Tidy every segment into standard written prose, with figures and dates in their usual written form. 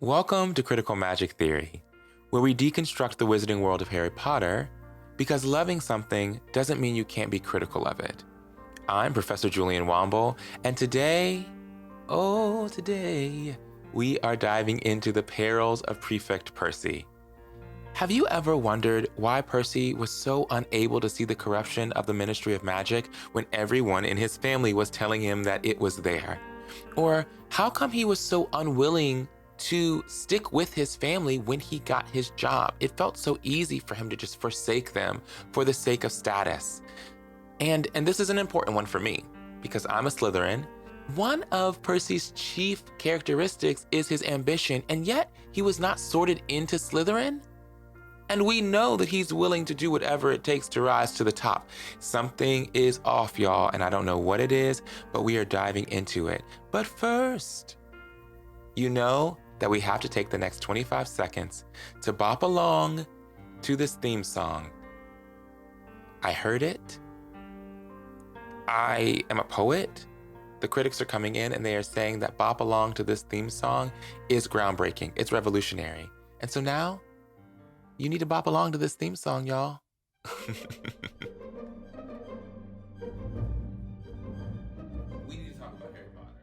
Welcome to Critical Magic Theory, where we deconstruct the wizarding world of Harry Potter because loving something doesn't mean you can't be critical of it. I'm Professor Julian Wamble, and today, we are diving into the perils of Prefect Percy. Have you ever wondered why Percy was so unable to see the corruption of the Ministry of Magic when everyone in his family was telling him that it was there? Or how come he was so unwilling to stick with his family when he got his job? It felt so easy for him to just forsake them for the sake of status. And this is an important one for me because I'm a Slytherin. One of Percy's chief characteristics is his ambition, and yet he was not sorted into Slytherin. And we know that he's willing to do whatever it takes to rise to the top. Something is off, y'all, and I don't know what it is, but we are diving into it. But first, you know that we have to take the next 25 seconds to bop along to this theme song. I heard it. I am a poet. The critics are coming in and they are saying that bop along to this theme song is groundbreaking. It's revolutionary. And so now, you need to bop along to this theme song, y'all. We need to talk about Harry Potter.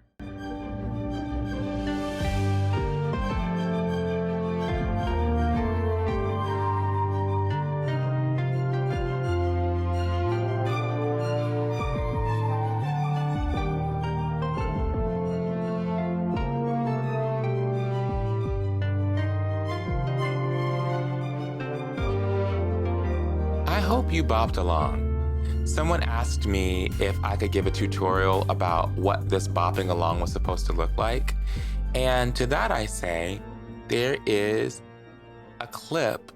I hope you bopped along. Someone asked me if I could give a tutorial about what this bopping along was supposed to look like. And to that I say, there is a clip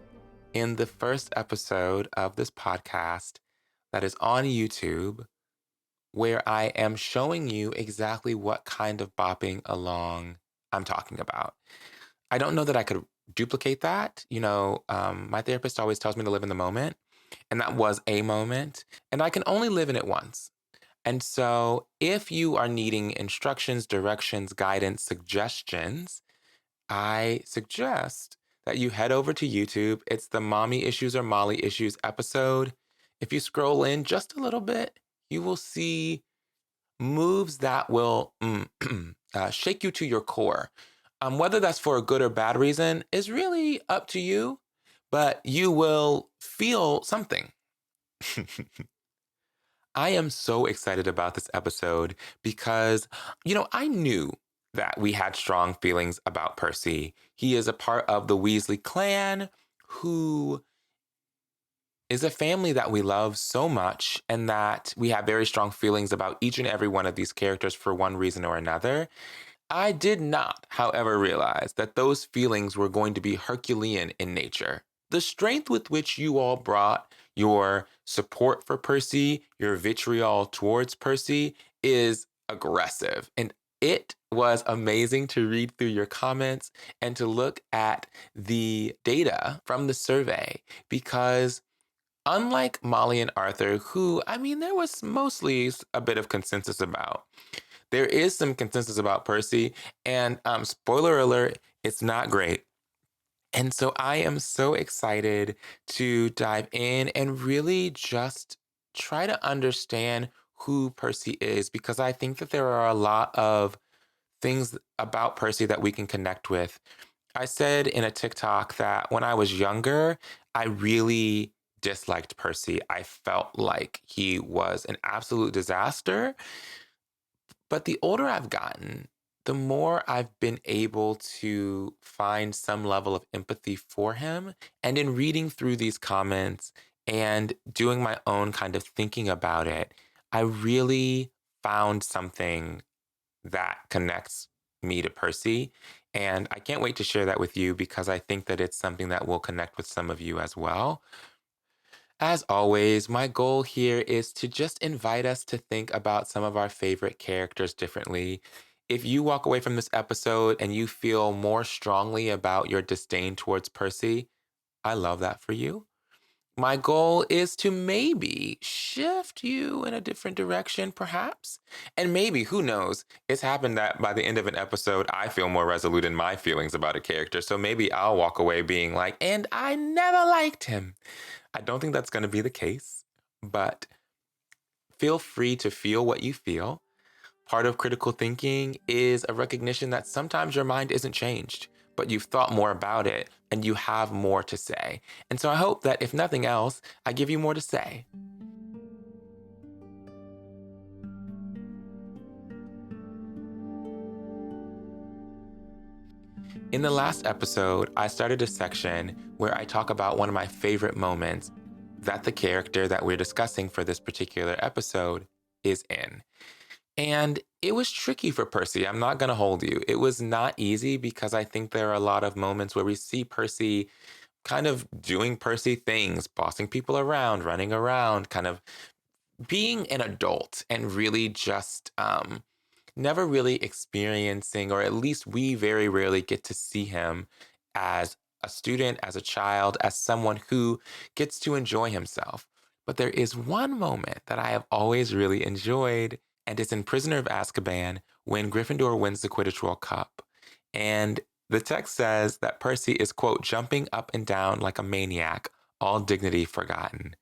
in the first episode of this podcast that is on YouTube where I am showing you exactly what kind of bopping along I'm talking about. I don't know that I could duplicate that. My therapist always tells me to live in the moment. And that was a moment. And I can only live in it once. And so if you are needing instructions, directions, guidance, suggestions, I suggest that you head over to YouTube. It's the Mommy Issues or Molly Issues episode. If you scroll in just a little bit, you will see moves that will shake you to your core. Whether that's for a good or bad reason is really up to you, but you will feel something. I am so excited about this episode because, I knew that we had strong feelings about Percy. He is a part of the Weasley clan who is a family that we love so much and that we have very strong feelings about each and every one of these characters for one reason or another. I did not, however, realize that those feelings were going to be Herculean in nature. The strength with which you all brought your support for Percy, your vitriol towards Percy, is aggressive. And it was amazing to read through your comments and to look at the data from the survey because unlike Molly and Arthur, who, there was mostly a bit of consensus about, there is some consensus about Percy, and spoiler alert, it's not great. And so I am so excited to dive in and really just try to understand who Percy is, because I think that there are a lot of things about Percy that we can connect with. I said in a TikTok that when I was younger, I really disliked Percy. I felt like he was an absolute disaster. But the older I've gotten, the more I've been able to find some level of empathy for him. And in reading through these comments and doing my own kind of thinking about it, I really found something that connects me to Percy. And I can't wait to share that with you because I think that it's something that will connect with some of you as well. As always, my goal here is to just invite us to think about some of our favorite characters differently. If you walk away from this episode and you feel more strongly about your disdain towards Percy, I love that for you. My goal is to maybe shift you in a different direction, perhaps. And maybe, who knows? It's happened that by the end of an episode, I feel more resolute in my feelings about a character. So maybe I'll walk away being like, and I never liked him. I don't think that's going to be the case, but feel free to feel what you feel. Part of critical thinking is a recognition that sometimes your mind isn't changed, but you've thought more about it and you have more to say. And so I hope that if nothing else, I give you more to say. In the last episode, I started a section where I talk about one of my favorite moments that the character that we're discussing for this particular episode is in. And it was tricky for Percy. I'm not going to hold you. It was not easy because I think there are a lot of moments where we see Percy kind of doing Percy things, bossing people around, running around, kind of being an adult and really just never really experiencing, or at least we very rarely get to see him as a student, as a child, as someone who gets to enjoy himself. But there is one moment that I have always really enjoyed, and it's in Prisoner of Azkaban when Gryffindor wins the Quidditch World Cup. And the text says that Percy is, quote, jumping up and down like a maniac, all dignity forgotten.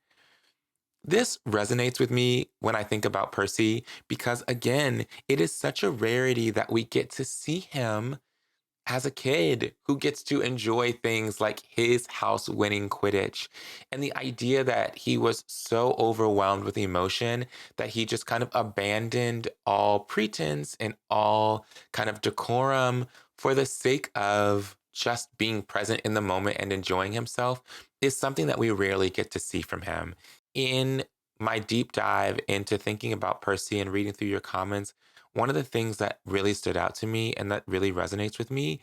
This resonates with me when I think about Percy because, again, it is such a rarity that we get to see him as a kid who gets to enjoy things like his house winning Quidditch. And the idea that he was so overwhelmed with emotion that he just kind of abandoned all pretense and all kind of decorum for the sake of just being present in the moment and enjoying himself is something that we rarely get to see from him. In my deep dive into thinking about Percy and reading through your comments, one of the things that really stood out to me and that really resonates with me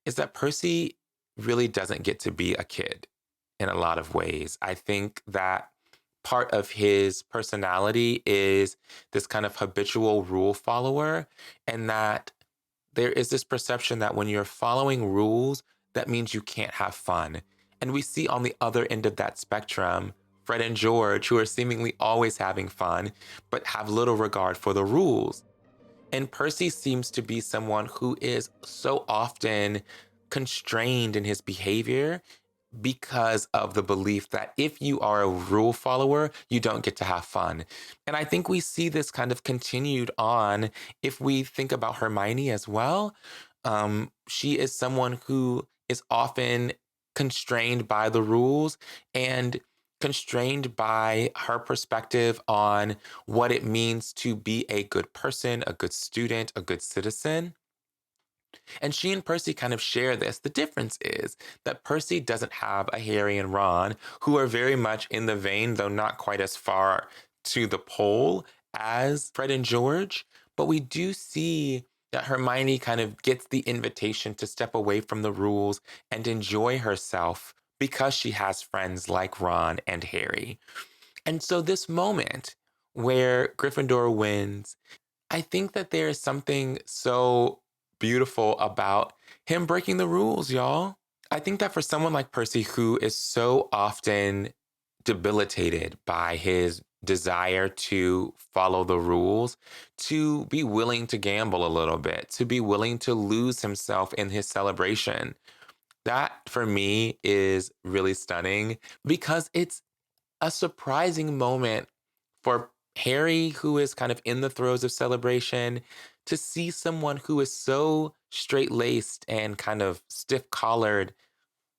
is that Percy really doesn't get to be a kid in a lot of ways. I think that part of his personality is this kind of habitual rule follower, and that there is this perception that when you're following rules, that means you can't have fun. And we see on the other end of that spectrum, Fred and George, who are seemingly always having fun, but have little regard for the rules. And Percy seems to be someone who is so often constrained in his behavior because of the belief that if you are a rule follower, you don't get to have fun. And I think we see this kind of continued on if we think about Hermione as well. She is someone who is often constrained by the rules and constrained by her perspective on what it means to be a good person, a good student, a good citizen. And she and Percy kind of share this. The difference is that Percy doesn't have a Harry and Ron, who are very much in the vein, though not quite as far to the pole as Fred and George. But we do see that Hermione kind of gets the invitation to step away from the rules and enjoy herself because she has friends like Ron and Harry. And so this moment where Gryffindor wins, I think that there is something so beautiful about him breaking the rules, y'all. I think that for someone like Percy, who is so often debilitated by his desire to follow the rules, to be willing to gamble a little bit, to be willing to lose himself in his celebration, that for me is really stunning because it's a surprising moment for Harry, who is kind of in the throes of celebration, to see someone who is so straight laced and kind of stiff collared,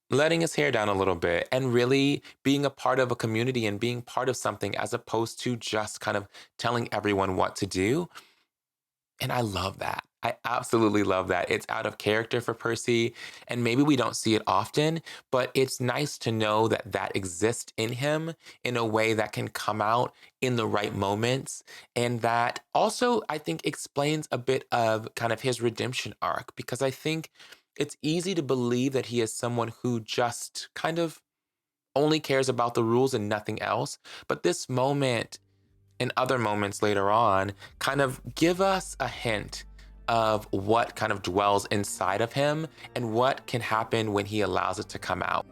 letting his hair down a little bit and really being a part of a community and being part of something as opposed to just kind of telling everyone what to do. And I love that. I absolutely love that. It's out of character for Percy, and maybe we don't see it often, but it's nice to know that that exists in him in a way that can come out in the right moments. And that also, I think, explains a bit of kind of his redemption arc, because I think it's easy to believe that he is someone who just kind of only cares about the rules and nothing else. But this moment and other moments later on kind of give us a hint of what kind of dwells inside of him and what can happen when he allows it to come out.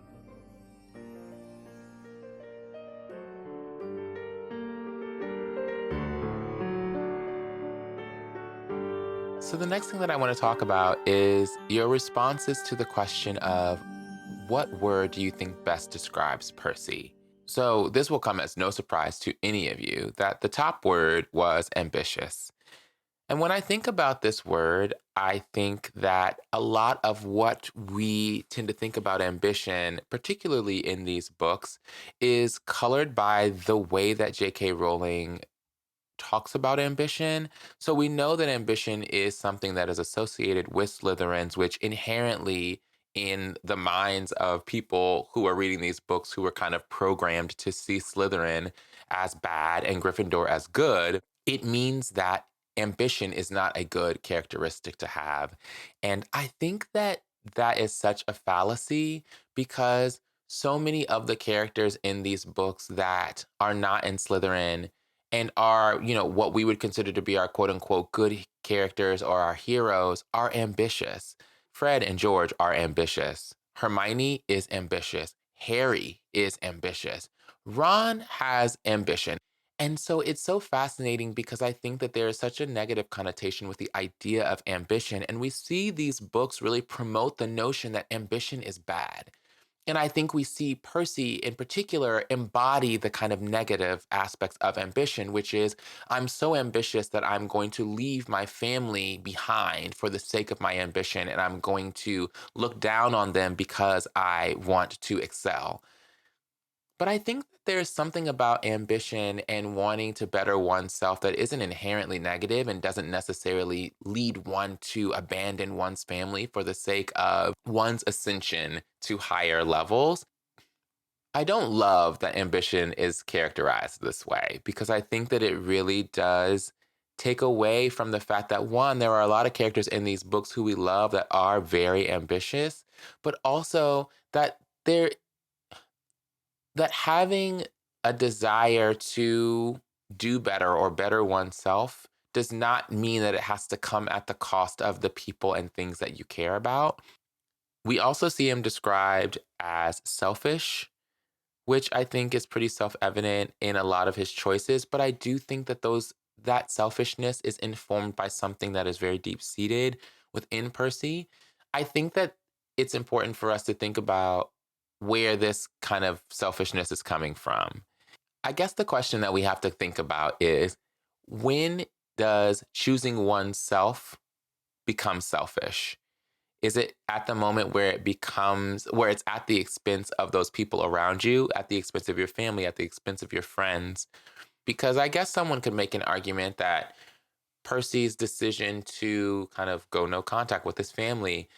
So, the next thing that I want to talk about is your responses to the question of what word do you think best describes Percy? So, this will come as no surprise to any of you that the top word was ambitious. And when I think about this word, I think that a lot of what we tend to think about ambition, particularly in these books, is colored by the way that J.K. Rowling talks about ambition. So we know that ambition is something that is associated with Slytherins, which inherently, in the minds of people who are reading these books, who are kind of programmed to see Slytherin as bad and Gryffindor as good, it means that ambition is not a good characteristic to have. And I think that that is such a fallacy because so many of the characters in these books that are not in Slytherin and are, what we would consider to be our quote unquote good characters or our heroes are ambitious. Fred and George are ambitious. Hermione is ambitious. Harry is ambitious. Ron has ambition. And so it's so fascinating because I think that there is such a negative connotation with the idea of ambition. And we see these books really promote the notion that ambition is bad. And I think we see Percy in particular embody the kind of negative aspects of ambition, which is I'm so ambitious that I'm going to leave my family behind for the sake of my ambition, and I'm going to look down on them because I want to excel. But I think that there's something about ambition and wanting to better oneself that isn't inherently negative and doesn't necessarily lead one to abandon one's family for the sake of one's ascension to higher levels. I don't love that ambition is characterized this way because I think that it really does take away from the fact that, one, there are a lot of characters in these books who we love that are very ambitious, but also that there that having a desire to do better or better oneself does not mean that it has to come at the cost of the people and things that you care about. We also see him described as selfish, which I think is pretty self-evident in a lot of his choices, but I do think that that selfishness is informed by something that is very deep-seated within Percy. I think that it's important for us to think about where this kind of selfishness is coming from. I guess the question that we have to think about is when does choosing oneself become selfish? Is it at the moment where where it's at the expense of those people around you, at the expense of your family, at the expense of your friends? Because I guess someone could make an argument that Percy's decision to kind of go no contact with his family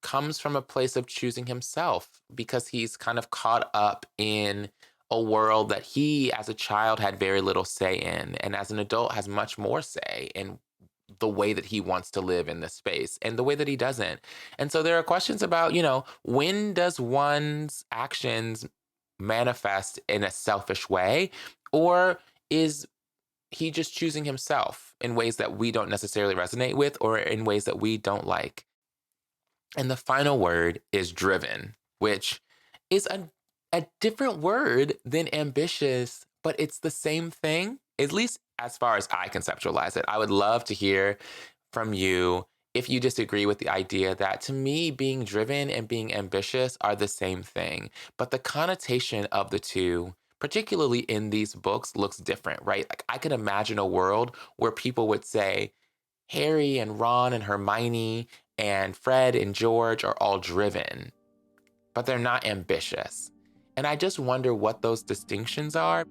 comes from a place of choosing himself because he's kind of caught up in a world that he, as a child, had very little say in, and as an adult, has much more say in the way that he wants to live in this space and the way that he doesn't. And so there are questions about, when does one's actions manifest in a selfish way? Or is he just choosing himself in ways that we don't necessarily resonate with or in ways that we don't like? And the final word is driven, which is a different word than ambitious, but it's the same thing, at least as far as I conceptualize it. I would love to hear from you if you disagree with the idea that to me, being driven and being ambitious are the same thing. But the connotation of the two, particularly in these books, looks different, right? Like I could imagine a world where people would say, Harry and Ron and Hermione and Fred and George are all driven, but they're not ambitious. And I just wonder what those distinctions are.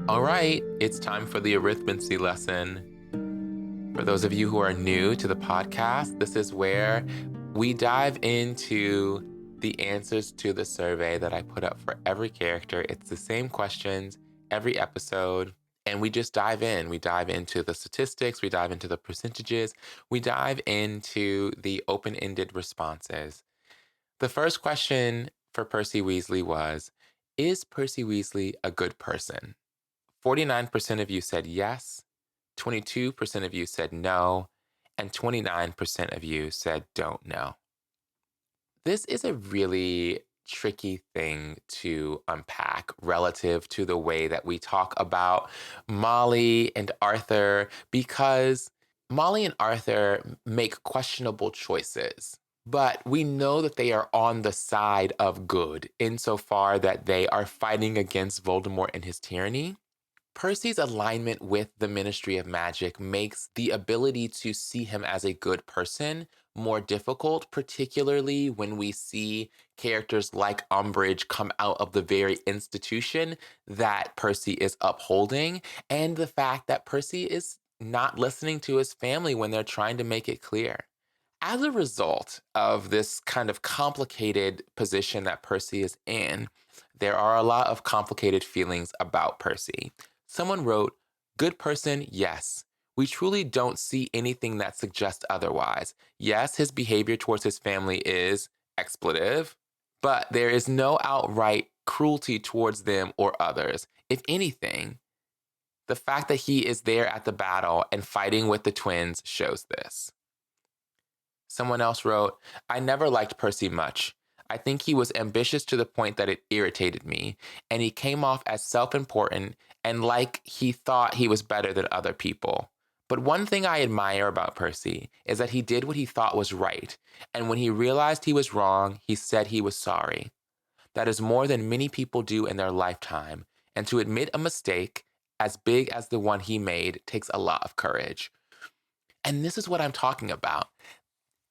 All right, it's time for the arithmancy lesson. For those of you who are new to the podcast, this is where we dive into the answers to the survey that I put up for every character. It's the same questions every episode. And we just dive in. We dive into the statistics. We dive into the percentages. We dive into the open-ended responses. The first question for Percy Weasley was, is Percy Weasley a good person? 49% of you said yes, 22% of you said no, and 29% of you said don't know. This is a really tricky thing to unpack relative to the way that we talk about Molly and Arthur, because Molly and Arthur make questionable choices. But we know that they are on the side of good insofar that they are fighting against Voldemort and his tyranny. Percy's alignment with the Ministry of Magic makes the ability to see him as a good person more difficult, particularly when we see characters like Umbridge come out of the very institution that Percy is upholding, and the fact that Percy is not listening to his family when they're trying to make it clear. As a result of this kind of complicated position that Percy is in, there are a lot of complicated feelings about Percy. Someone wrote, "Good person, yes. We truly don't see anything that suggests otherwise. Yes, his behavior towards his family is expletive, but there is no outright cruelty towards them or others. If anything, the fact that he is there at the battle and fighting with the twins shows this." Someone else wrote, "I never liked Percy much. I think he was ambitious to the point that it irritated me, and he came off as self-important and like he thought he was better than other people. But one thing I admire about Percy is that he did what he thought was right, and when he realized he was wrong, he said he was sorry. That is more than many people do in their lifetime, and to admit a mistake as big as the one he made takes a lot of courage." And this is what I'm talking about.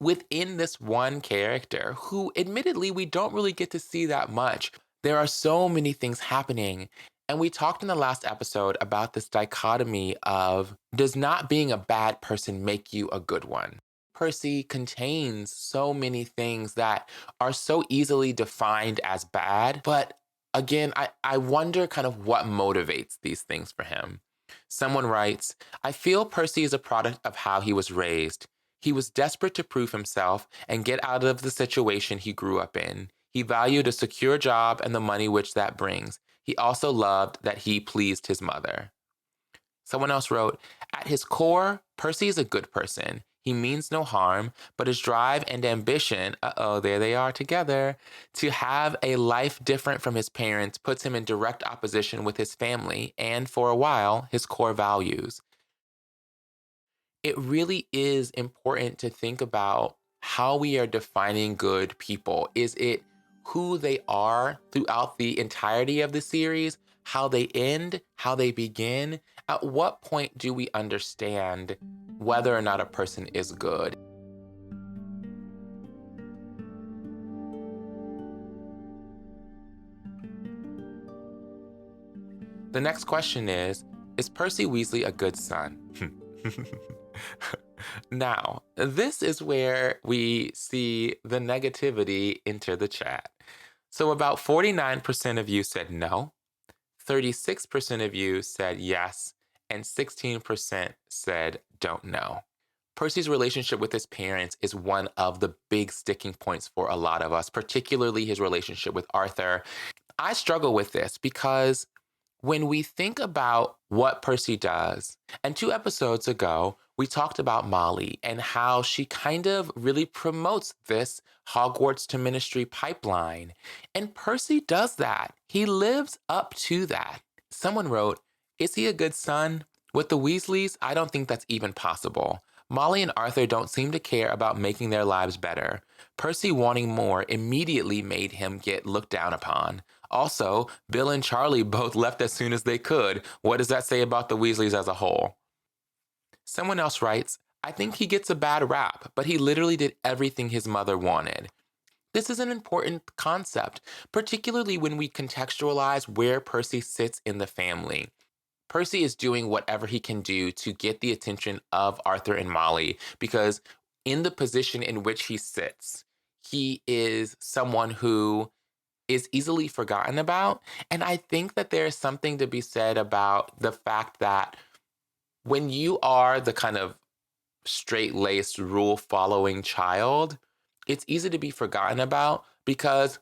Within this one character, who admittedly we don't really get to see that much, there are so many things happening. And we talked in the last episode about this dichotomy of, does not being a bad person make you a good one? Percy contains so many things that are so easily defined as bad. But again, I wonder kind of what motivates these things for him. Someone writes, "I feel Percy is a product of how he was raised. He was desperate to prove himself and get out of the situation he grew up in. He valued a secure job and the money which that brings. He also loved that he pleased his mother." Someone else wrote, "At his core, Percy is a good person. He means no harm, but his drive and ambition, there they are together, to have a life different from his parents puts him in direct opposition with his family and, for a while, his core values." It really is important to think about how we are defining good people. Is it who they are throughout the entirety of the series, how they end, how they begin? At what point do we understand whether or not a person is good? The next question is Percy Weasley a good son? Now, this is where we see the negativity enter the chat. So about 49% of you said no, 36% of you said yes, and 16% said don't know. Percy's relationship with his parents is one of the big sticking points for a lot of us, particularly his relationship with Arthur. I struggle with this because when we think about what Percy does, and 2 episodes ago, we talked about Molly and how she kind of really promotes this Hogwarts to Ministry pipeline. And Percy does that. He lives up to that. Someone wrote, "Is he a good son? With the Weasleys, I don't think that's even possible. Molly and Arthur don't seem to care about making their lives better. Percy wanting more immediately made him get looked down upon. Also, Bill and Charlie both left as soon as they could. What does that say about the Weasleys as a whole?" Someone else writes, "I think he gets a bad rap, but he literally did everything his mother wanted." This is an important concept, particularly when we contextualize where Percy sits in the family. Percy is doing whatever he can do to get the attention of Arthur and Molly because in the position in which he sits, he is someone who is easily forgotten about. And I think that there is something to be said about the fact that when you are the kind of straight-laced, rule-following child, it's easy to be forgotten about because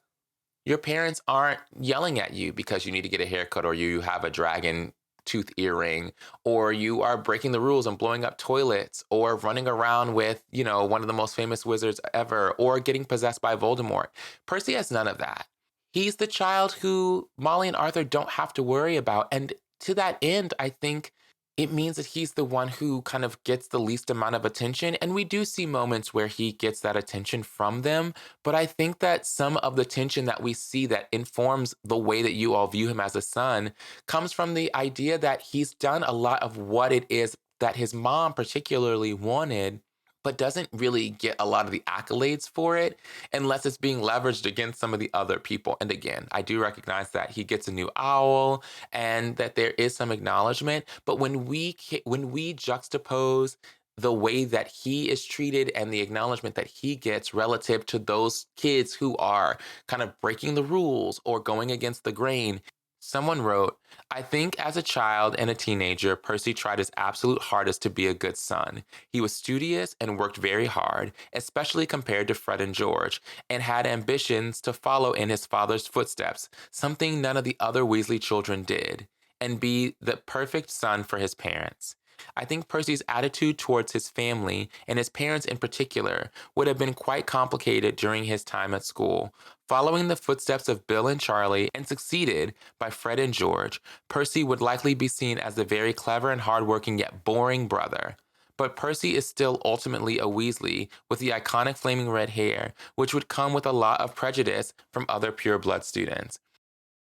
your parents aren't yelling at you because you need to get a haircut or you have a dragon tooth earring or you are breaking the rules and blowing up toilets or running around with, one of the most famous wizards ever or getting possessed by Voldemort. Percy has none of that. He's the child who Molly and Arthur don't have to worry about. And to that end, I think it means that he's the one who kind of gets the least amount of attention. And we do see moments where he gets that attention from them. But I think that some of the tension that we see that informs the way that you all view him as a son comes from the idea that he's done a lot of what it is that his mom particularly wanted, but doesn't really get a lot of the accolades for it unless it's being leveraged against some of the other people. And again, I do recognize that he gets a new owl and that there is some acknowledgement, but when we juxtapose the way that he is treated and the acknowledgement that he gets relative to those kids who are kind of breaking the rules or going against the grain. Someone wrote, I think as a child and a teenager, Percy tried his absolute hardest to be a good son. He was studious and worked very hard, especially compared to Fred and George, and had ambitions to follow in his father's footsteps, something none of the other Weasley children did, and be the perfect son for his parents. I think Percy's attitude towards his family, and his parents in particular, would have been quite complicated during his time at school. Following the footsteps of Bill and Charlie and succeeded by Fred and George, Percy would likely be seen as the very clever and hardworking yet boring brother. But Percy is still ultimately a Weasley with the iconic flaming red hair, which would come with a lot of prejudice from other pureblood students.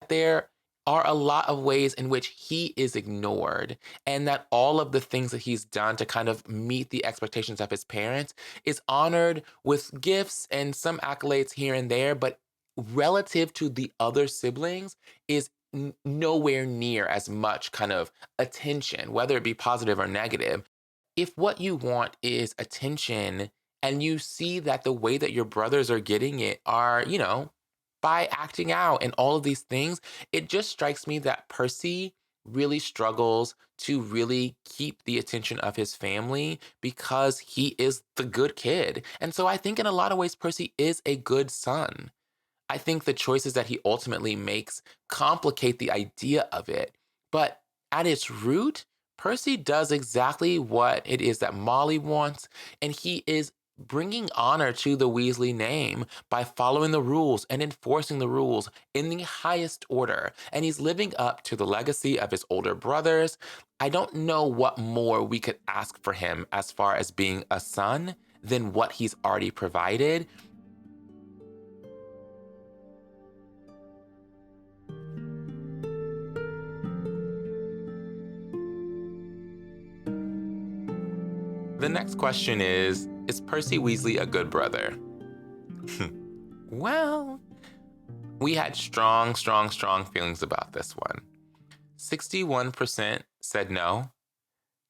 There are a lot of ways in which he is ignored, and that all of the things that he's done to kind of meet the expectations of his parents is honored with gifts and some accolades here and there, but relative to the other siblings is nowhere near as much kind of attention, whether it be positive or negative. If what you want is attention and you see that the way that your brothers are getting it are, by acting out and all of these things, it just strikes me that Percy really struggles to really keep the attention of his family because he is the good kid. And so I think in a lot of ways, Percy is a good son. I think the choices that he ultimately makes complicate the idea of it. But at its root, Percy does exactly what it is that Molly wants, and he is bringing honor to the Weasley name by following the rules and enforcing the rules in the highest order. And he's living up to the legacy of his older brothers. I don't know what more we could ask for him as far as being a son than what he's already provided. The next question is Percy Weasley a good brother? Well, we had strong, strong, strong feelings about this one. 61% said no,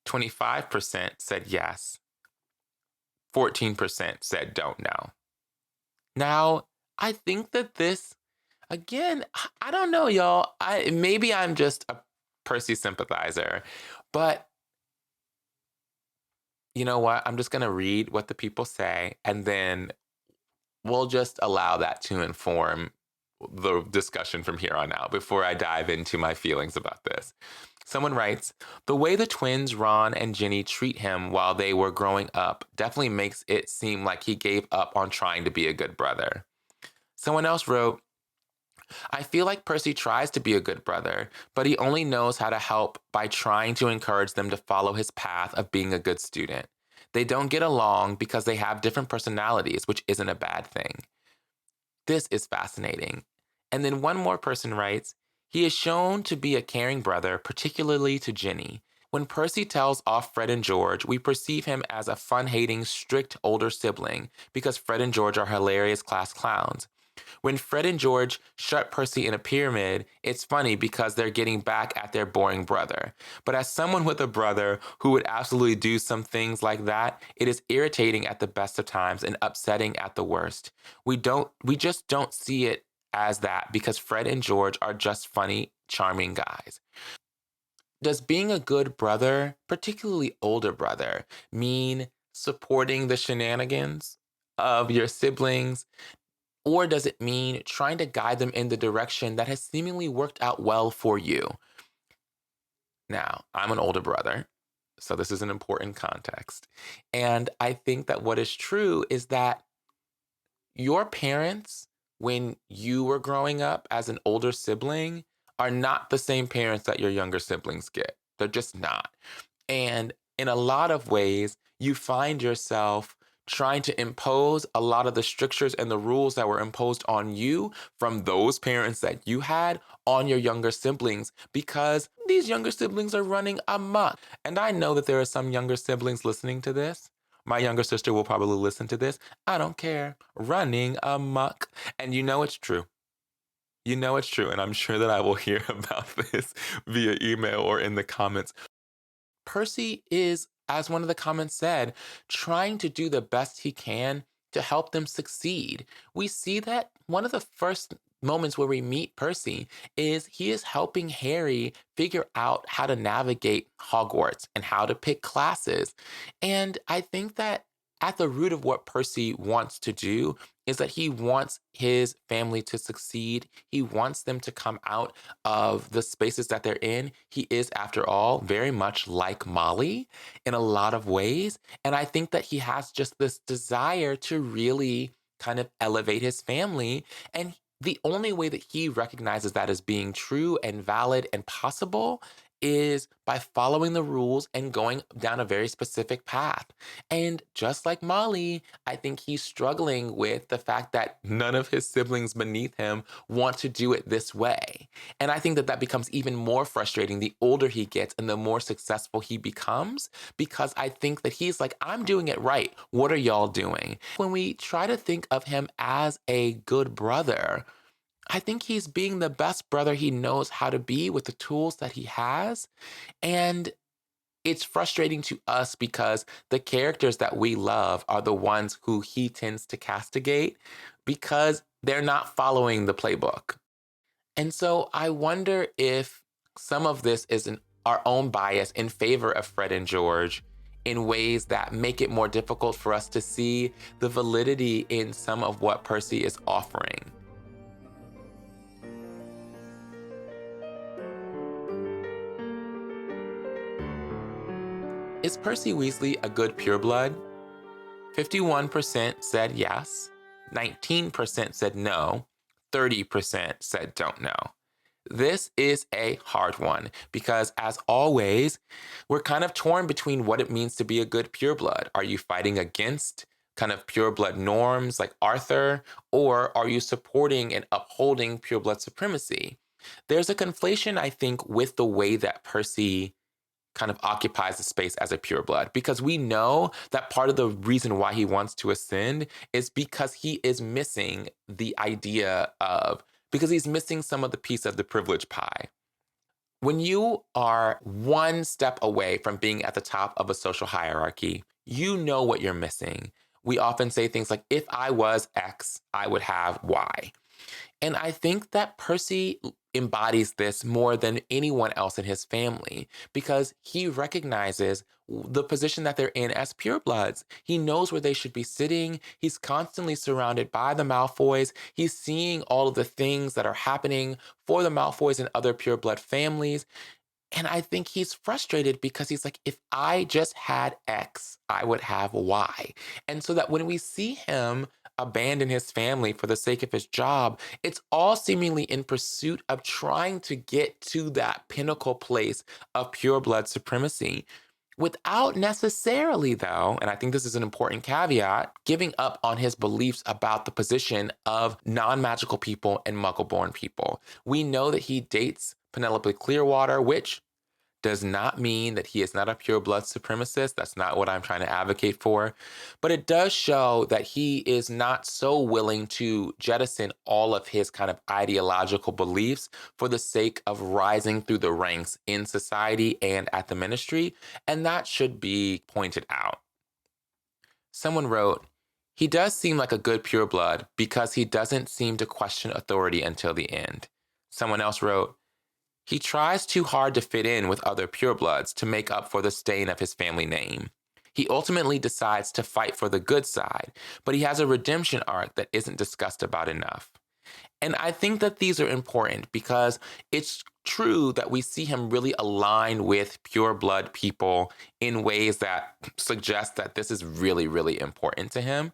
25% said yes, 14% said don't know. Now, I think that this, again, I don't know, y'all. Maybe I'm just a Percy sympathizer, but you know what? I'm just going to read what the people say, and then we'll just allow that to inform the discussion from here on out before I dive into my feelings about this. Someone writes, the way the twins, Ron and Ginny, treat him while they were growing up definitely makes it seem like he gave up on trying to be a good brother. Someone else wrote, I feel like Percy tries to be a good brother, but he only knows how to help by trying to encourage them to follow his path of being a good student. They don't get along because they have different personalities, which isn't a bad thing. This is fascinating. And then one more person writes, he is shown to be a caring brother, particularly to Ginny. When Percy tells off Fred and George, we perceive him as a fun-hating, strict older sibling because Fred and George are hilarious class clowns. When Fred and George shut Percy in a pyramid, it's funny because they're getting back at their boring brother. But as someone with a brother who would absolutely do some things like that, it is irritating at the best of times and upsetting at the worst. We just don't see it as that because Fred and George are just funny, charming guys. Does being a good brother, particularly older brother, mean supporting the shenanigans of your siblings? Or does it mean trying to guide them in the direction that has seemingly worked out well for you? Now, I'm an older brother, so this is an important context. And I think that what is true is that your parents when you were growing up as an older sibling are not the same parents that your younger siblings get. They're just not. And in a lot of ways, you find yourself trying to impose a lot of the strictures and the rules that were imposed on you from those parents that you had on your younger siblings because these younger siblings are running amok. And I know that there are some younger siblings listening to this. My younger sister will probably listen to this. I don't care. Running amok. And you know it's true. You know it's true. And I'm sure that I will hear about this via email or in the comments. Percy is, as one of the comments said, trying to do the best he can to help them succeed. We see that one of the first moments where we meet Percy is he is helping Harry figure out how to navigate Hogwarts and how to pick classes. And I think that at the root of what Percy wants to do is that he wants his family to succeed. He wants them to come out of the spaces that they're in. He is, after all, very much like Molly in a lot of ways. And I think that he has just this desire to really kind of elevate his family. And the only way that he recognizes that as being true and valid and possible is by following the rules and going down a very specific path. And just like Molly, I think he's struggling with the fact that none of his siblings beneath him want to do it this way. And I think that that becomes even more frustrating the older he gets and the more successful he becomes, because I think that he's like, I'm doing it right. What are y'all doing? When we try to think of him as a good brother, I think he's being the best brother he knows how to be with the tools that he has. And it's frustrating to us because the characters that we love are the ones who he tends to castigate because they're not following the playbook. And so I wonder if some of this is our own bias in favor of Fred and George in ways that make it more difficult for us to see the validity in some of what Percy is offering. Is Percy Weasley a good pureblood? 51% said yes, 19% said no, 30% said don't know. This is a hard one because, as always, we're kind of torn between what it means to be a good pureblood. Are you fighting against kind of pureblood norms like Arthur, or are you supporting and upholding pureblood supremacy? There's a conflation, I think, with the way that Percy kind of occupies the space as a pureblood, because we know that part of the reason why he wants to ascend is because he is missing the idea of, because he's missing some of the piece of the privilege pie. When you are one step away from being at the top of a social hierarchy, you know what you're missing. We often say things like, if I was X, I would have Y. And I think that Percy embodies this more than anyone else in his family because he recognizes the position that they're in as purebloods. He knows where they should be sitting. He's constantly surrounded by the Malfoys. He's seeing all of the things that are happening for the Malfoys and other pureblood families. And I think he's frustrated because he's like, if I just had X, I would have Y. And so that when we see him abandon his family for the sake of his job, it's all seemingly in pursuit of trying to get to that pinnacle place of pureblood supremacy without necessarily, though, and I think this is an important caveat, giving up on his beliefs about the position of non-magical people and muggle-born people. We know that he dates Penelope Clearwater, which does not mean that he is not a pureblood supremacist. That's not what I'm trying to advocate for. But it does show that he is not so willing to jettison all of his kind of ideological beliefs for the sake of rising through the ranks in society and at the ministry. And that should be pointed out. Someone wrote, he does seem like a good pureblood because he doesn't seem to question authority until the end. Someone else wrote, he tries too hard to fit in with other purebloods to make up for the stain of his family name. He ultimately decides to fight for the good side, but he has a redemption arc that isn't discussed about enough. And I think that these are important because it's true that we see him really align with pureblood people in ways that suggest that this is really, really important to him.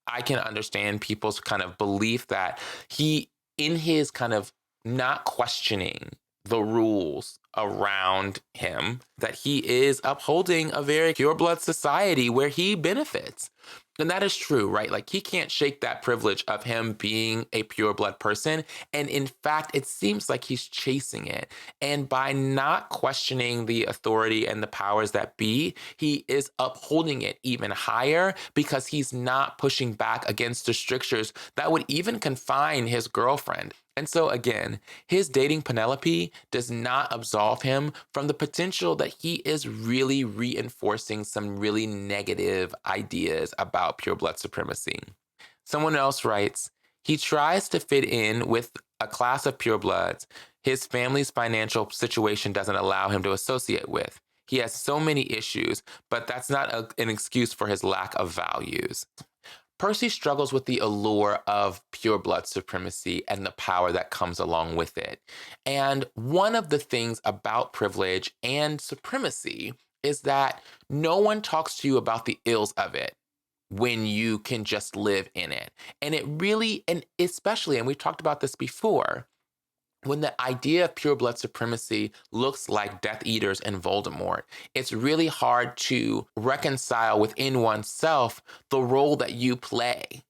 I can understand people's kind of belief that he, in his kind of not questioning the rules around him, that he is upholding a very pureblood society where he benefits. And that is true, right? Like he can't shake that privilege of him being a pureblood person. And in fact, it seems like he's chasing it. And by not questioning the authority and the powers that be, he is upholding it even higher because he's not pushing back against the strictures that would even confine his girlfriend. And so again, his dating Penelope does not absolve him from the potential that he is really reinforcing some really negative ideas about pureblood supremacy. Someone else writes, he tries to fit in with a class of purebloods his family's financial situation doesn't allow him to associate with. He has so many issues, but that's not an excuse for his lack of values. Percy struggles with the allure of pureblood supremacy and the power that comes along with it. And one of the things about privilege and supremacy is that no one talks to you about the ills of it when you can just live in it. And it really, and especially, and we've talked about this before, when the idea of pureblood supremacy looks like Death Eaters and Voldemort, it's really hard to reconcile within oneself the role that you play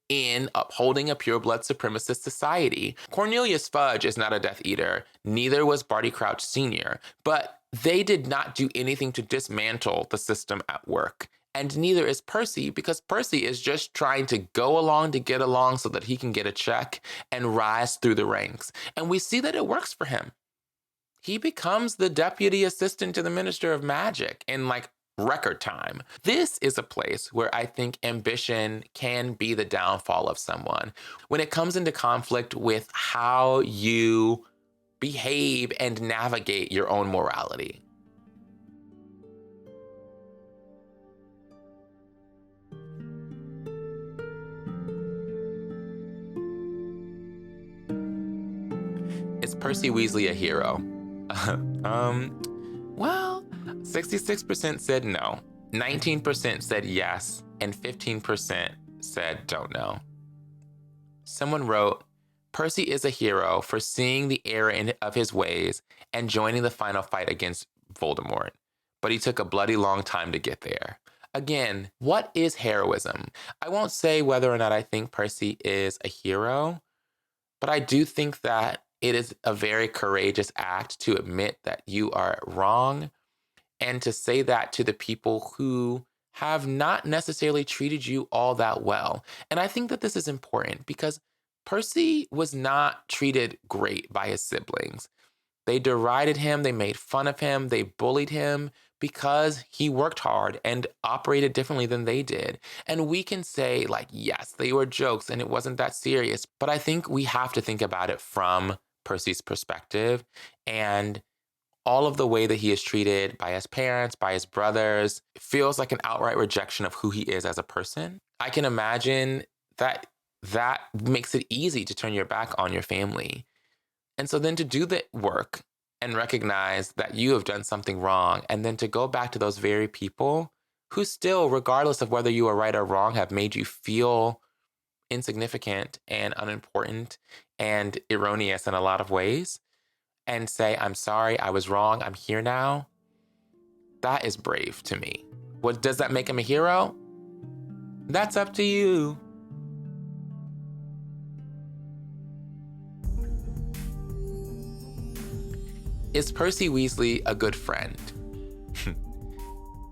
in upholding a pureblood supremacist society. Cornelius Fudge is not a Death Eater, neither was Barty Crouch Sr., but they did not do anything to dismantle the system at work. And neither is Percy, because Percy is just trying to go along to get along so that he can get a check and rise through the ranks. And we see that it works for him. He becomes the deputy assistant to the Minister of Magic in like record time. This is a place where I think ambition can be the downfall of someone. When it comes into conflict with how you behave and navigate your own morality. Is Percy Weasley a hero? Well, 66% said no, 19% said yes, and 15% said don't know. Someone wrote, Percy is a hero for seeing the error of his ways and joining the final fight against Voldemort, but he took a bloody long time to get there. Again, what is heroism? I won't say whether or not I think Percy is a hero, but I do think that it is a very courageous act to admit that you are wrong and to say that to the people who have not necessarily treated you all that well. And I think that this is important because Percy was not treated great by his siblings. They derided him, they made fun of him, they bullied him because he worked hard and operated differently than they did. And we can say, like, yes, they were jokes and it wasn't that serious. But I think we have to think about it from Percy's perspective and all of the way that he is treated by his parents, by his brothers, feels like an outright rejection of who he is as a person. I can imagine that that makes it easy to turn your back on your family. And so then to do the work and recognize that you have done something wrong, and then to go back to those very people who still, regardless of whether you are right or wrong, have made you feel insignificant and unimportant and erroneous in a lot of ways, and say, I'm sorry, I was wrong, I'm here now. That is brave to me. What does that make him a hero? That's up to you. Is Percy Weasley a good friend?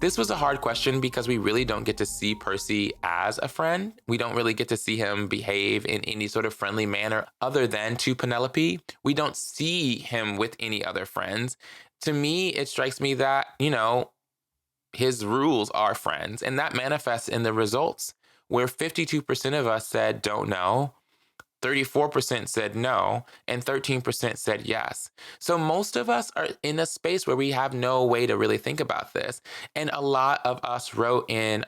This was a hard question because we really don't get to see Percy as a friend. We don't really get to see him behave in any sort of friendly manner other than to Penelope. We don't see him with any other friends. To me, it strikes me that, his rules are friends, and that manifests in the results where 52% of us said don't know, 34% said no, and 13% said yes. So most of us are in a space where we have no way to really think about this. And a lot of us wrote in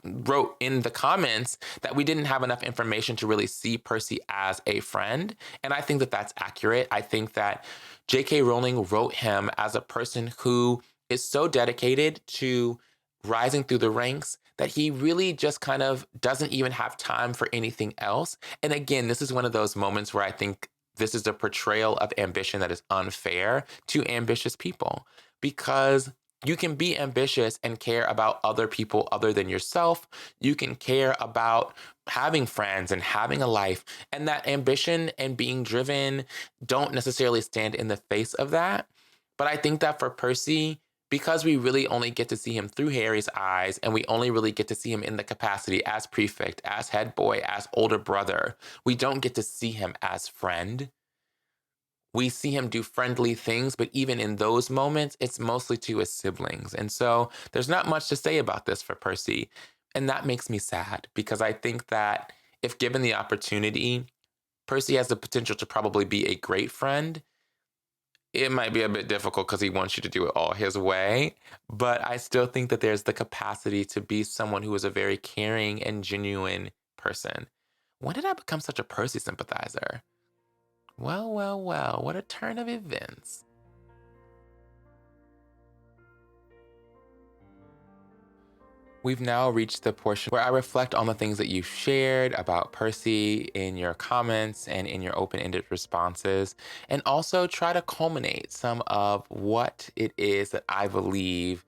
the comments that we didn't have enough information to really see Percy as a friend. And I think that that's accurate. I think that J.K. Rowling wrote him as a person who is so dedicated to rising through the ranks that he really just kind of doesn't even have time for anything else. And again, this is one of those moments where I think this is a portrayal of ambition that is unfair to ambitious people, because you can be ambitious and care about other people other than yourself. You can care about having friends and having a life, and that ambition and being driven don't necessarily stand in the face of that. But I think that for Percy, because we really only get to see him through Harry's eyes, and we only really get to see him in the capacity as prefect, as head boy, as older brother, we don't get to see him as friend. We see him do friendly things, but even in those moments, it's mostly to his siblings. And so there's not much to say about this for Percy. And that makes me sad, because I think that if given the opportunity, Percy has the potential to probably be a great friend. It might be a bit difficult because he wants you to do it all his way, but I still think that there's the capacity to be someone who is a very caring and genuine person. When did I become such a Percy sympathizer? Well, well, well, what a turn of events. We've now reached the portion where I reflect on the things that you shared about Percy in your comments and in your open-ended responses, and also try to culminate some of what it is that I believe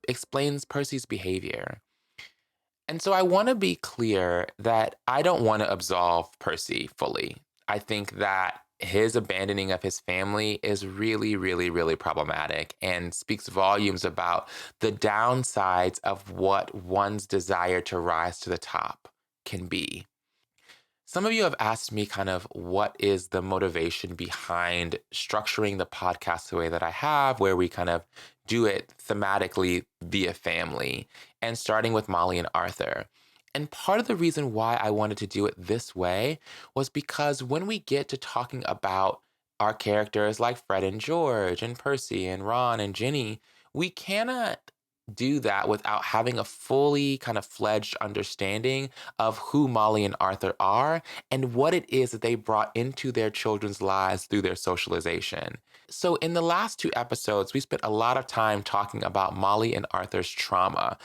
explains Percy's behavior. And so I want to be clear that I don't want to absolve Percy fully. I think that his abandoning of his family is really, really, really problematic and speaks volumes about the downsides of what one's desire to rise to the top can be. Some of you have asked me kind of what is the motivation behind structuring the podcast the way that I have, where we kind of do it thematically via family and starting with Molly and Arthur. And part of the reason why I wanted to do it this way was because when we get to talking about our characters like Fred and George and Percy and Ron and Ginny, we cannot do that without having a fully kind of fledged understanding of who Molly and Arthur are and what it is that they brought into their children's lives through their socialization. So in the last two episodes, we spent a lot of time talking about Molly and Arthur's trauma.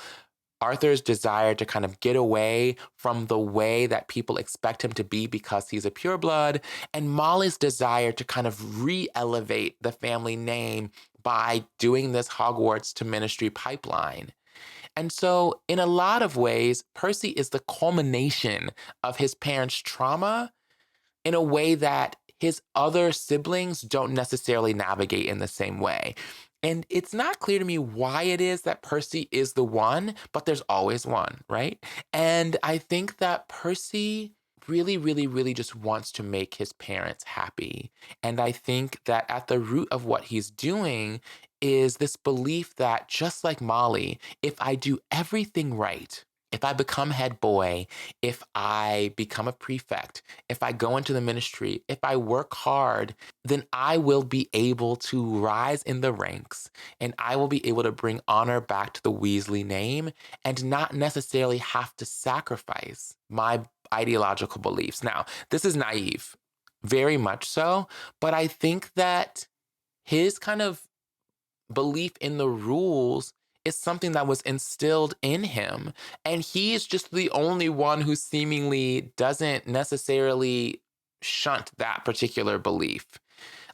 Arthur's desire to kind of get away from the way that people expect him to be because he's a pureblood, and Molly's desire to kind of re-elevate the family name by doing this Hogwarts to ministry pipeline. And so, in a lot of ways, Percy is the culmination of his parents' trauma in a way that his other siblings don't necessarily navigate in the same way. And it's not clear to me why it is that Percy is the one, but there's always one, right? And I think that Percy really, really, really just wants to make his parents happy. And I think that at the root of what he's doing is this belief that, just like Molly, if I do everything right, if I become head boy, if I become a prefect, if I go into the ministry, if I work hard, then I will be able to rise in the ranks and I will be able to bring honor back to the Weasley name and not necessarily have to sacrifice my ideological beliefs. Now, this is naive, very much so, but I think that his kind of belief in the rules is something that was instilled in him. And he is just the only one who seemingly doesn't necessarily shunt that particular belief.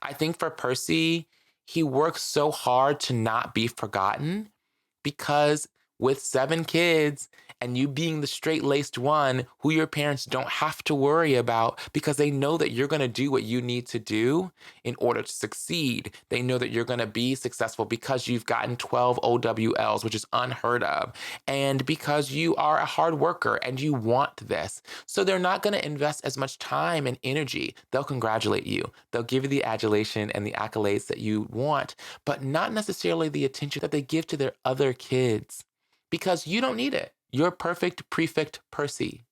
I think for Percy, he works so hard to not be forgotten because with 7 kids and you being the straight-laced one who your parents don't have to worry about because they know that you're going to do what you need to do in order to succeed. They know that you're going to be successful because you've gotten 12 OWLs, which is unheard of, and because you are a hard worker and you want this. So they're not going to invest as much time and energy. They'll congratulate you. They'll give you the adulation and the accolades that you want, but not necessarily the attention that they give to their other kids because you don't need it. You're perfect prefect Percy.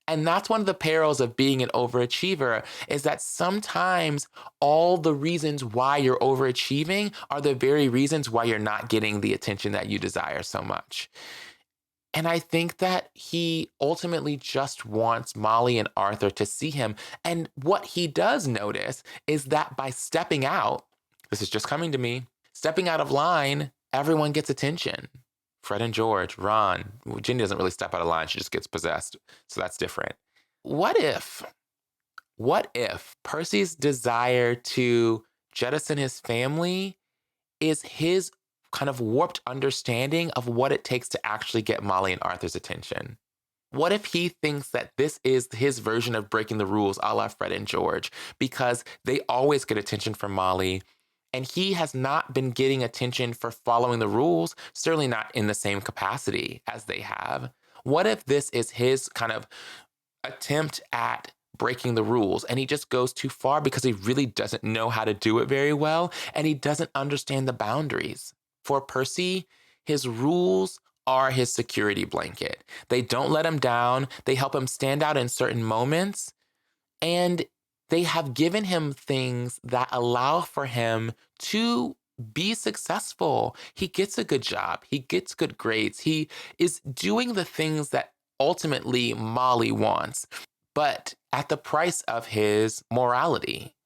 And that's one of the perils of being an overachiever is that sometimes all the reasons why you're overachieving are the very reasons why you're not getting the attention that you desire so much. And I think that he ultimately just wants Molly and Arthur to see him. And what he does notice is that by stepping out, this is just coming to me, stepping out of line, everyone gets attention. Fred and George, Ron. Ginny doesn't really step out of line. She just gets possessed. So that's different. What if Percy's desire to jettison his family is his kind of warped understanding of what it takes to actually get Molly and Arthur's attention? What if he thinks that this is his version of breaking the rules a la Fred and George because they always get attention from Molly and he has not been getting attention for following the rules, certainly not in the same capacity as they have? What if this is his kind of attempt at breaking the rules and he just goes too far because he really doesn't know how to do it very well and he doesn't understand the boundaries? For Percy, his rules are his security blanket. They don't let him down. They help him stand out in certain moments. And they have given him things that allow for him to be successful. He gets a good job. He gets good grades. He is doing the things that ultimately Molly wants, but at the price of his morality.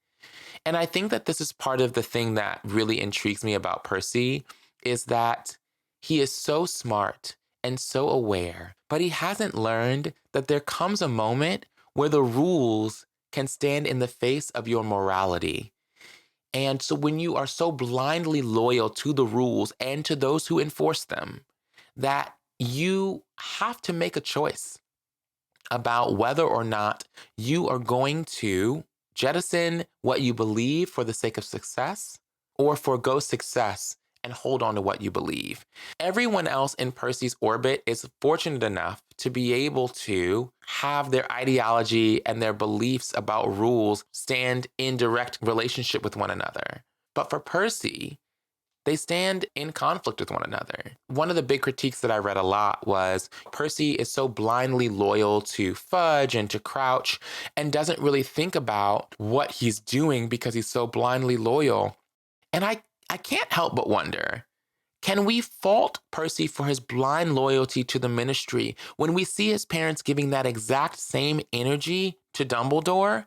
And I think that this is part of the thing that really intrigues me about Percy is that he is so smart and so aware, but he hasn't learned that there comes a moment where the rules can stand in the face of your morality. And so when you are so blindly loyal to the rules and to those who enforce them, that you have to make a choice about whether or not you are going to jettison what you believe for the sake of success or forego success and hold on to what you believe. Everyone else in Percy's orbit is fortunate enough to be able to have their ideology and their beliefs about rules stand in direct relationship with one another. But for Percy, they stand in conflict with one another. One of the big critiques that I read a lot was Percy is so blindly loyal to Fudge and to Crouch and doesn't really think about what he's doing because he's so blindly loyal. And I can't help but wonder, can we fault Percy for his blind loyalty to the Ministry when we see his parents giving that exact same energy to Dumbledore,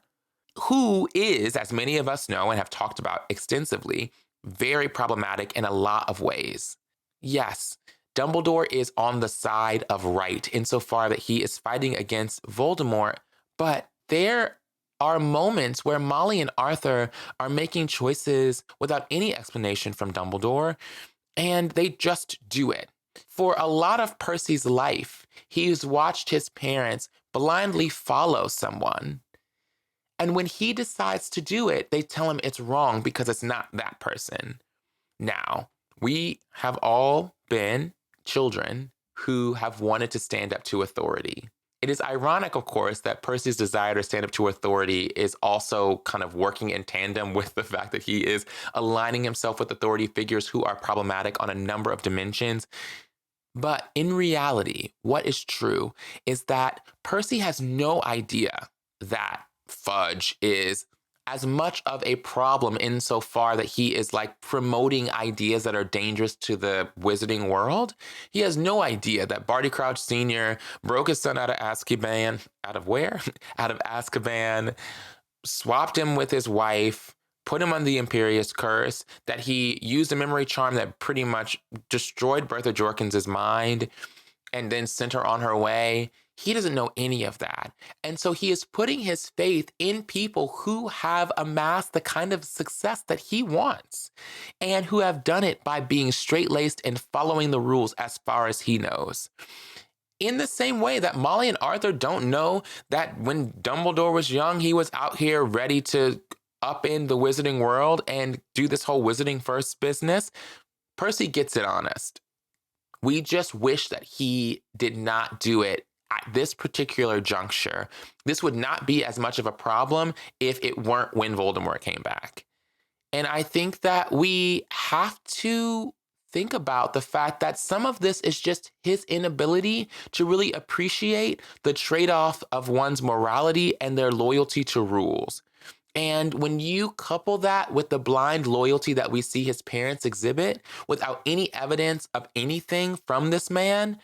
who is, as many of us know and have talked about extensively, very problematic in a lot of ways? Yes, Dumbledore is on the side of right insofar that he is fighting against Voldemort, but there are moments where Molly and Arthur are making choices without any explanation from Dumbledore, and they just do it. For a lot of Percy's life, he's watched his parents blindly follow someone. And when he decides to do it, they tell him it's wrong because it's not that person. Now, we have all been children who have wanted to stand up to authority. It is ironic, of course, that Percy's desire to stand up to authority is also kind of working in tandem with the fact that he is aligning himself with authority figures who are problematic on a number of dimensions. But in reality, what is true is that Percy has no idea that Fudge is as much of a problem insofar that he is like promoting ideas that are dangerous to the wizarding world. He has no idea that Barty Crouch Sr. broke his son out of Azkaban. Out of where? Out of Azkaban, swapped him with his wife, put him on the Imperius Curse, that he used a memory charm that pretty much destroyed Bertha Jorkins' mind and then sent her on her way. He doesn't know any of that. And so he is putting his faith in people who have amassed the kind of success that he wants and who have done it by being straight-laced and following the rules as far as he knows. In the same way that Molly and Arthur don't know that when Dumbledore was young, he was out here ready to upend the wizarding world and do this whole wizarding first business, Percy gets it honest. We just wish that he did not do it at this particular juncture. This would not be as much of a problem if it weren't when Voldemort came back. And I think that we have to think about the fact that some of this is just his inability to really appreciate the trade-off of one's morality and their loyalty to rules. And when you couple that with the blind loyalty that we see his parents exhibit without any evidence of anything from this man,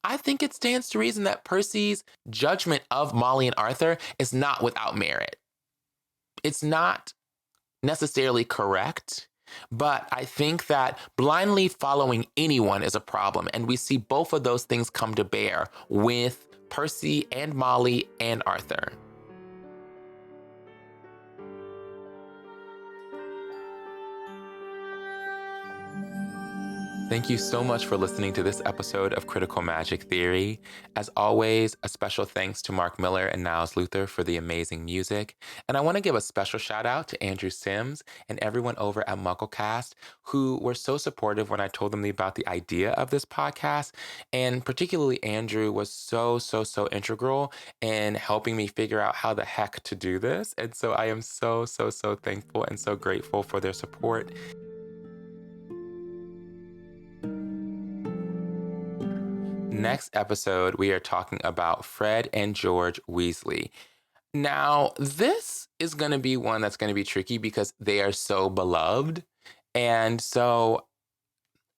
I think it stands to reason that Percy's judgment of Molly and Arthur is not without merit. It's not necessarily correct, But I think that blindly following anyone is a problem. And we see both of those things come to bear with Percy and Molly and Arthur. Thank you so much for listening to this episode of Critical Magic Theory. As always, a special thanks to Mark Miller and Niles Luther for the amazing music. And I want to give a special shout out to Andrew Sims and everyone over at MuggleCast who were so supportive when I told them about the idea of this podcast. And particularly Andrew was so integral in helping me figure out how the heck to do this. And so I am so thankful and so grateful for their support. Next episode, we are talking about Fred and George Weasley. Now, this is going to be one that's going to be tricky because they are so beloved. And so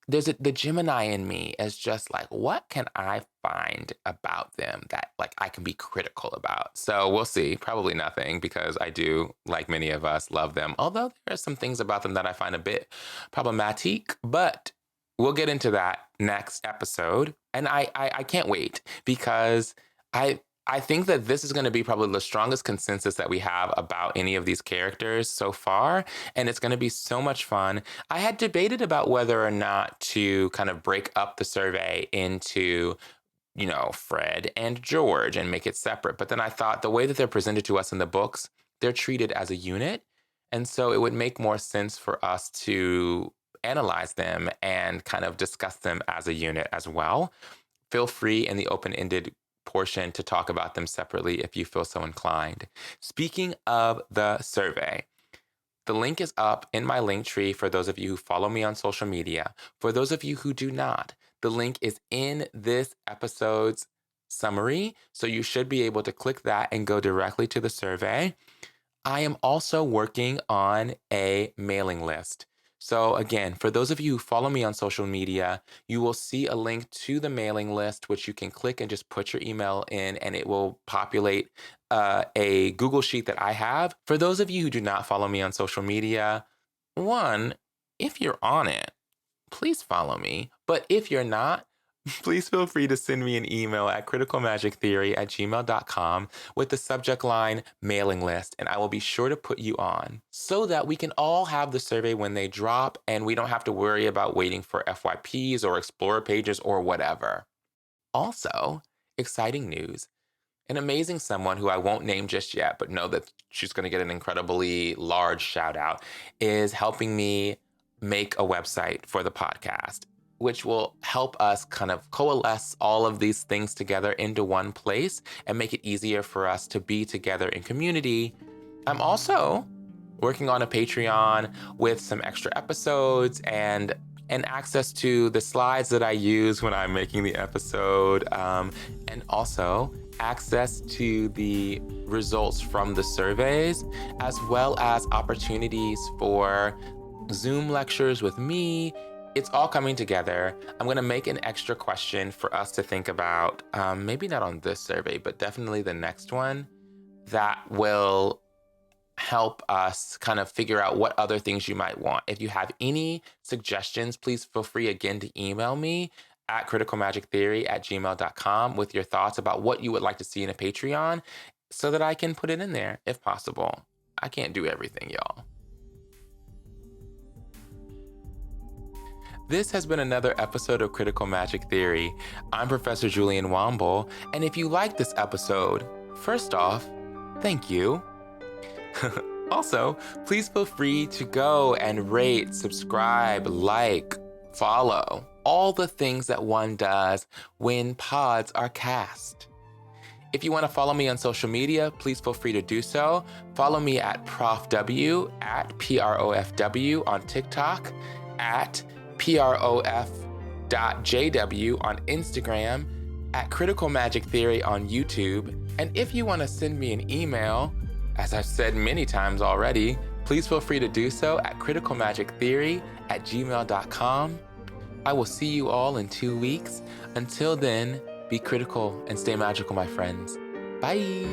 the Gemini in me is just like, what can I find about them that like I can be critical about? So we'll see. Probably nothing because I do, like many of us, love them. Although there are some things about them that I find a bit problematic, but we'll get into that next episode. And I can't wait because I think that this is going to be probably the strongest consensus that we have about any of these characters so far. And it's going to be so much fun. I had debated about whether or not to kind of break up the survey into, Fred and George and make it separate. But then I thought the way that they're presented to us in the books, they're treated as a unit. And so it would make more sense for us to analyze them and kind of discuss them as a unit as well. Feel free in the open-ended portion to talk about them separately if you feel so inclined. Speaking of the survey, the link is up in my link tree for those of you who follow me on social media. For those of you who do not, the link is in this episode's summary, so you should be able to click that and go directly to the survey. I am also working on a mailing list. So again, for those of you who follow me on social media, you will see a link to the mailing list, which you can click and just put your email in and it will populate a Google Sheet that I have. For those of you who do not follow me on social media, one, if you're on it, please follow me. But if you're not, please feel free to send me an email at criticalmagictheory@gmail.com with the subject line mailing list, and I will be sure to put you on so that we can all have the survey when they drop and we don't have to worry about waiting for FYPs or Explorer pages or whatever. Also, exciting news. An amazing someone who I won't name just yet, but know that she's going to get an incredibly large shout out, is helping me make a website for the podcast, which will help us kind of coalesce all of these things together into one place and make it easier for us to be together in community. I'm also working on a Patreon with some extra episodes and access to the slides that I use when I'm making the episode, and also access to the results from the surveys, as well as opportunities for Zoom lectures with me. It's all coming together. I'm going to make an extra question for us to think about, maybe not on this survey, but definitely the next one, that will help us kind of figure out what other things you might want. If you have any suggestions, please feel free again to email me at criticalmagictheory@gmail.com with your thoughts about what you would like to see in a Patreon so that I can put it in there if possible. I can't do everything, y'all. This has been another episode of Critical Magic Theory. I'm Professor Julian Wamble, and if you liked this episode, first off, thank you. Also, please feel free to go and rate, subscribe, like, follow, all the things that one does when pods are cast. If you want to follow me on social media, please feel free to do so. Follow me at ProfW, at PROFW on TikTok, at prof.jw on Instagram, at Critical Magic Theory on YouTube. And if you want to send me an email, as I've said many times already, please feel free to do so at criticalmagictheory@gmail.com. I will see you all in 2 weeks. Until then, be critical and stay magical, my friends. Bye.